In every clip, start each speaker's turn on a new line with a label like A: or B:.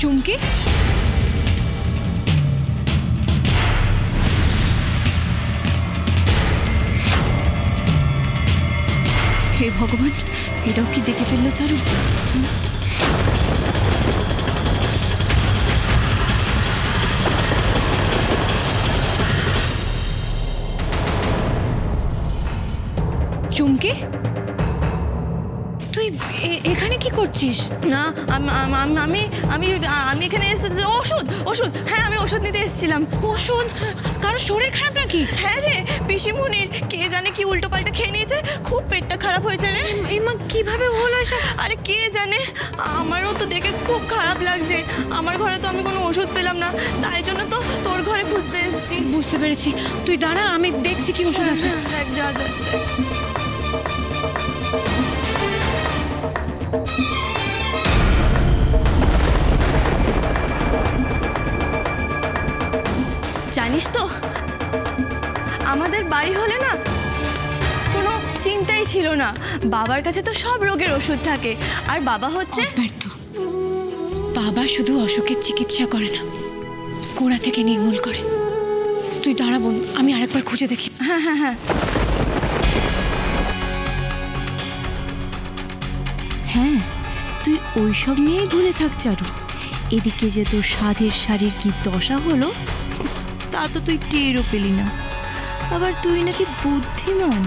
A: চুমকি, হে ভগবান, এটাও কি দেখে ফেললো চারু? চুমকি, তুই এখানে কি করছিস?
B: না, আমি আমি আমি এখানে এসেছি ওষুধ ওষুধ হ্যাঁ, আমি ওষুধ নিতে এসেছিলাম।
A: ওষুধ? কারো শরীর খারাপ নাকি?
B: হ্যাঁ রে, পিসিমণির কে জানে কি উল্টো পাল্টা খেয়ে নিয়েছে, খুব পেটটা খারাপ হয়েছে রে।
A: এই মা, কিভাবে হলো এসব?
B: আরে কে জানে, আমারও তো দেখে খুব খারাপ লাগছে। আমার ঘরে তো আমি কোনো ওষুধ পেলাম না, তাই জন্য তো তোর ঘরে খুঁজতে এসেছি।
A: বুঝতে পেরেছি, তুই দাঁড়া, আমি দেখছি কি ওষুধ আছে।
B: যা যা। জানিস তো, আমাদের বাড়ি হলে না কোনো চিন্তাই ছিল না। বাবার কাছে তো সব রোগের ওষুধ থাকে, আর বাবা হচ্ছে
A: ব্যর্থ। বাবা শুধু অসুখের চিকিৎসা করে না, গোড়া থেকে নির্মূল করে। তুই দাঁড়া বোন, আমি আরেকবার খুঁজে দেখি।
B: হ্যাঁ হ্যাঁ হ্যাঁ হ্যাঁ, তুই ওইসব নিয়েই ভুলে থাক চারু। এদিকে যে তোর সাধের শাড়ির কি দশা হলো তা তো তুই টেরও পেলি না। আবার তুই নাকি বুদ্ধিমান।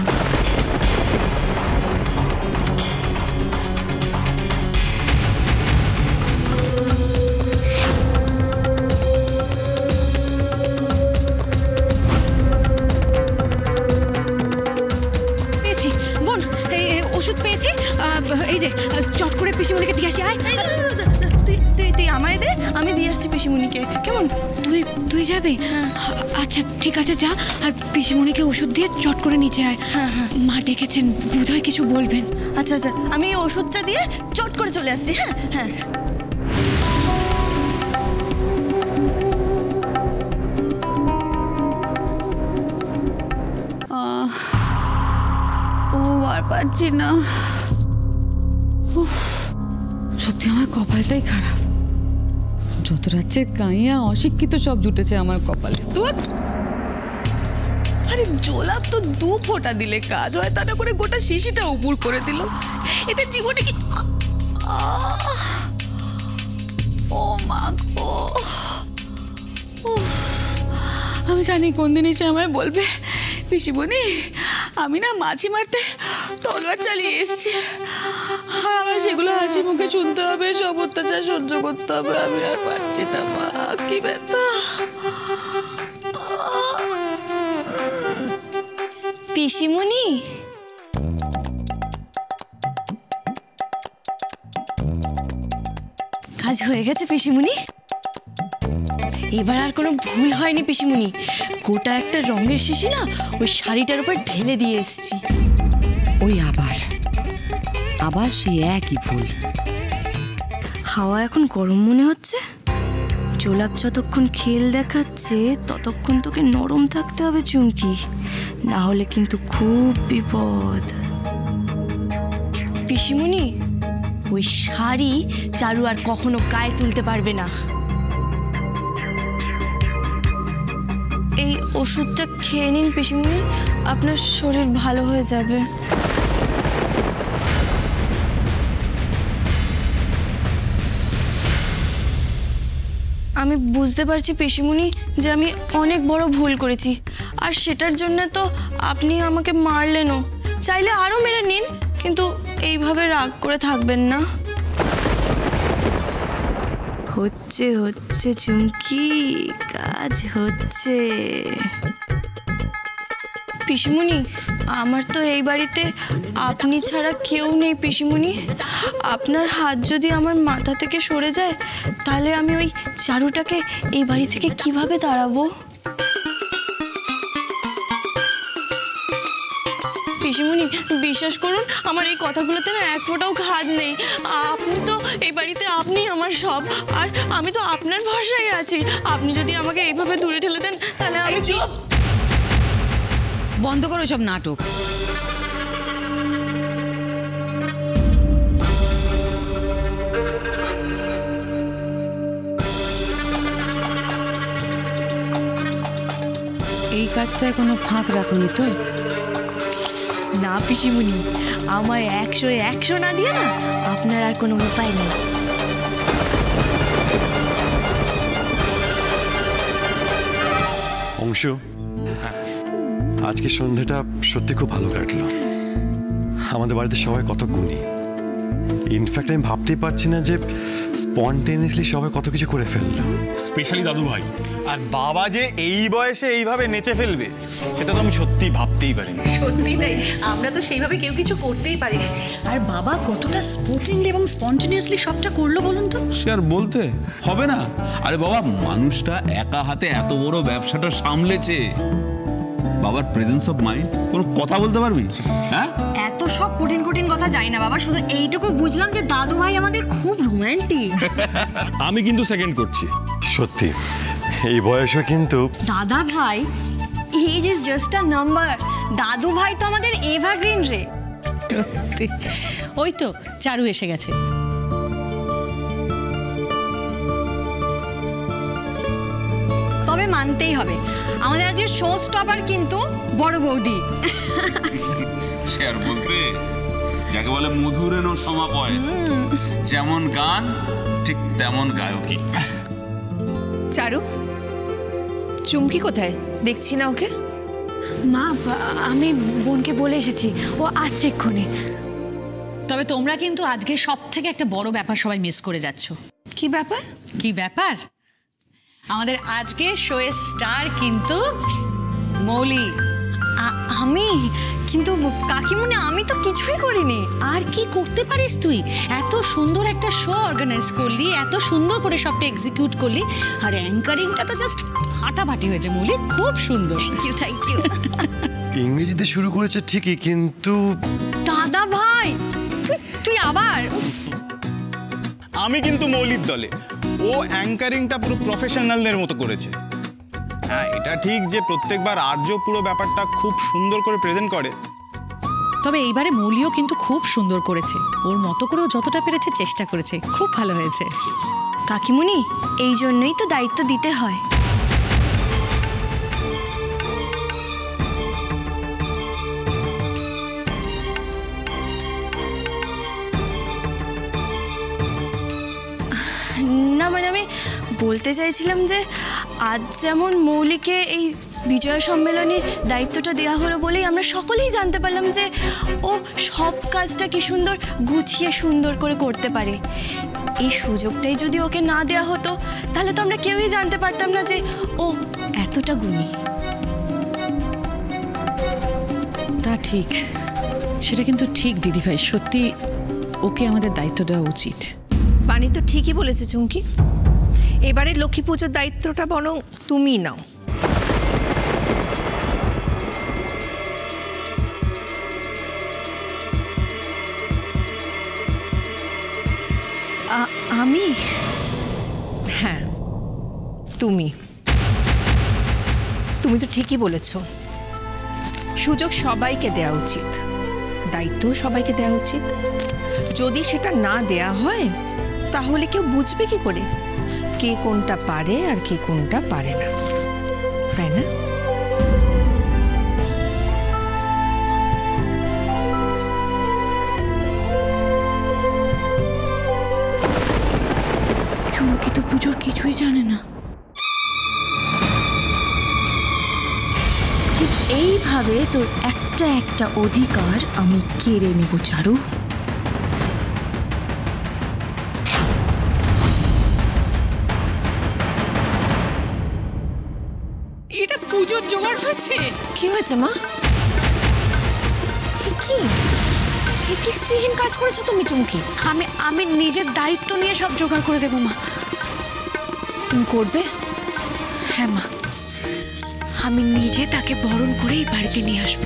A: পেয়েছি বোন, ওষুধ পেয়েছি। এই যে চট করে পিসিমণিকে দিয়ে আসি। আয়,
B: তুই আমায় দে, আমি দিয়ে আসছি পিসিমণিকে। কেমন?
A: তুই যাবি? আচ্ছা ঠিক আছে, যা। আর পিসিমণিকে ওষুধ দিয়ে চট করে নিচে আয়।
B: হ্যাঁ হ্যাঁ,
A: মা ডেকেছেন, বোধহয় কিছু বলবেন।
B: আচ্ছা আচ্ছা, আমি এই ওষুধটা দিয়ে চট করে চলে আসছি। হ্যাঁ হ্যাঁ।
C: আর পারছি না। সত্যি আমার কপালটাই খারাপ। যত রাজ্যের গাইয়া অশিক্ষিত সব জুটেছে আমার কপালে। আরে জোলাপ তো 2 ফোঁটা দিলে কাজ হয়, তাটা করে গোটা শিশিটা উপর করে দিল। এতে জীবনে কি ও মা গো। আমি জানি কোন দিন এসে আমায় বলবে, পিসিমণি আমি না মাছি মারতে তলোয়ার চালিয়ে এসেছি, আর আমার সেগুলো হাসি মুখে শুনতে হবে, সব অত্যাচার সহ্য করতে হবে। আমি আর পারছি না মা, কি ব্যথা।
B: পিসিমণি, কাজ হয়ে গেছে পিসিমণি। এবার আর কোনো ভুল হয়নি পিসিমণি। গোটা একটা রঙের শিশি না ওই শাড়িটার উপর ঢেলে দিয়ে এসেছি।
D: ওই আবার সেই একই ভুল।
B: হাওয়া এখন গরম মনে হচ্ছে। জোলাপ যতক্ষণ খেল দেখাচ্ছে ততক্ষণ তোকে নরম থাকতে হবে চুমকি, না হলে কিন্তু খুব বিপদ। পিসিমণি, ওই শাড়ি চারু আর কখনো গায়ে তুলতে পারবে না। এই ওষুধটা খেয়ে নিন পিসিমণি, আপনার শরীর ভালো হয়ে যাবে। আমি বুঝতে পারছি পিসিমণি যে আমি অনেক বড় ভুল করেছি, আর সেটার জন্য তো আপনি আমাকে মারলেনও। চাইলে আরও মেরে নিন, কিন্তু এইভাবে রাগ করে থাকবেন না। হচ্ছে হচ্ছে চুমকি, কাজ হচ্ছে। পিসিমণি, আমার তো এই বাড়িতে আপনি ছাড়া কেউ নেই পিসিমণি। আপনার হাত যদি আমার মাথা থেকে সরে যায় তাহলে আমি ওই চারুটাকে এই বাড়ি থেকে কিভাবে তাড়াবো? পিসিমণি বিশ্বাস করুন, আমার এই কথাগুলোতে না এক ফোঁটাও খাদ নেই। আপনি তো এই বাড়িতে, আপনি আমার সব, আর আমি তো আপনার ভরসায় আছি। আপনি যদি আমাকে এইভাবে দূরে ঠেলে দেন তাহলে আমি
D: বন্ধ করো সব নাটক। কাজটায় কোনো ফাঁক রাখুনি তো?
B: না পিসিমণি, আমায় 100-100 না দিয়ে না আপনার আর কোনো উপায় নেই।
E: অংশু, আজকে সন্ধ্যাটা সত্যি খুব ভালো কাটলো। আমাদের বাড়িতে সবাই কত গুণী, ইনফ্যাক্ট আমি ভাবতেই পারছি না যে স্পন্টেনিয়াসলি সবাই কত কিছু করে ফেললো,
F: স্পেশালি দাদু ভাই। আর বাবা যে এই বয়সে এইভাবে নেচে ফেলবে সেটা তো আমি সত্যি ভাবতেই পারিনি।
G: সত্যি তাই, আমরা তো সেইভাবে কেউ কিছু করতেই পারিনি। আর বাবা কতটা স্পোর্টিংলি এবং স্পন্টেনিয়াসলি সবটা করলো বলুন তো।
H: সে আর বলতে হবে না। আরে বাবা, মানুষটা একা হাতে এত বড় ব্যবসাটা সামলেছে। বাবার প্রেজেন্স অফ মাইন্ড, কোনো কথা বলতে পারবি? হ্যাঁ,
I: এত সব কঠিন কঠিন কথা জানি না বাবা, শুধু এইটুকু বুঝলাম যে দাদু ভাই আমাদের খুব রোমান্টিক।
F: আমি কিন্তু সেকেন্ড করছি।
E: সত্যি এই বয়সে কিন্তু
I: দাদা ভাই age is just a number. দাদু ভাই তো আমাদের এভারগ্রিন রে।
G: সত্যি। ওই তো চারু এসে গেছে।
I: তবে মানতেই হবে আমাদের আজকে শো স্টপার কিন্তু বড় বৌদি।
H: সে আর বলতে, যাকে বলে মধুরেণ সমাপয়। যেমন গান ঠিক তেমন গায়কী।
A: চারু, চুমকি কোথায়? দেখছি না ওকে। মা, আমি বোনকে বলে এসেছি, ও আসছে এক্ষুনি।
G: তবে তোমরা কিন্তু আজকে সব থেকে একটা বড় ব্যাপার সবাই মিস করে যাচ্ছ।
A: কি ব্যাপার?
G: কি ব্যাপার? আমাদের আজকে শোয়ের স্টার কিন্তু মৌলি।
I: আমি কিন্তু কাকিমুনি, আমি তো কিছুই করিনি।
G: আর কি করতে পারিস তুই? এত সুন্দর একটা শো অর্গানাইজ করলি, এত সুন্দর করে সবটা এক্সিকিউট করলি, আর অ্যাঙ্কারিংটা তো জাস্ট ফাটাফাটি হয়েছে মৌলি, খুব সুন্দর।
I: Thank you.
E: ইংরেজিতে শুরু করেছে ঠিকই, কিন্তু
I: দাদা ভাই তুই আবার।
F: আমি কিন্তু মৌলির দলে। ও অ্যাঙ্কারিংটা পুরো প্রফেশনালদের মতো করেছে। হ্যাঁ, এটা ঠিক যে প্রত্যেকবার আর্য পুরো ব্যাপারটা খুব সুন্দর করে প্রেজেন্ট করে।
G: তবে এইবারে মৌলিও কিন্তু খুব সুন্দর করেছে, ওর মতো করেও যতটা পেরেছে চেষ্টা করেছে, খুব ভালো হয়েছে।
B: কাকিমণি, এই জন্যই তো দায়িত্ব দিতে হয়। না মানে আমি বলতে চাইছিলাম যে আজ যেমন মৌলিকে এই বিজয় সম্মেলনের দায়িত্বটা দেওয়া হলো বলেই আমরা সকলেই জানতে পারলাম যে ও সব কাজটা কি সুন্দর গুছিয়ে সুন্দর করে করতে পারে। এই সুযোগটাই যদি ওকে না দেওয়া হতো তাহলে তো আমরা কেউই জানতে পারতাম না যে ও এতটা গুণী।
G: তা ঠিক, সেটা কিন্তু ঠিক দিদিভাই, সত্যি ওকে আমাদের দায়িত্ব দেওয়া উচিত।
A: বাণী তো ঠিকই বলেছে চুমকি, এবারে লক্ষ্মী পুজোর দায়িত্বটা বরং তুমিই নাও।
B: আমি?
A: হ্যাঁ, তুমি তো ঠিকই বলেছ। সুযোগ সবাইকে দেওয়া উচিত, দায়িত্ব সবাইকে দেওয়া উচিত। যদি সেটা না দেয়া হয় তাহলে কেউ বুঝবে কি করে কে কোনটা পারে আর কে কোনটা পারে না, তাই না?
B: চুমকি তো পুজোর কিছুই জানে না। ঠিক এইভাবে তোর একটা একটা অধিকার আমি কেড়ে নেব চারু।
A: এটা পুজোর জোগাড় হয়েছে?
B: কি হয়েছে মা? কি স্ত্রীহীন কাজ করেছো তুমি চুমকি?
A: আমি নিজের দায়িত্ব নিয়ে সব জোগাড় করে দেবো মা।
B: তুমি করবে?
A: হ্যাঁ মা, আমি নিজে তাকে বরণ করে এই বাড়িতে নিয়ে আসবো।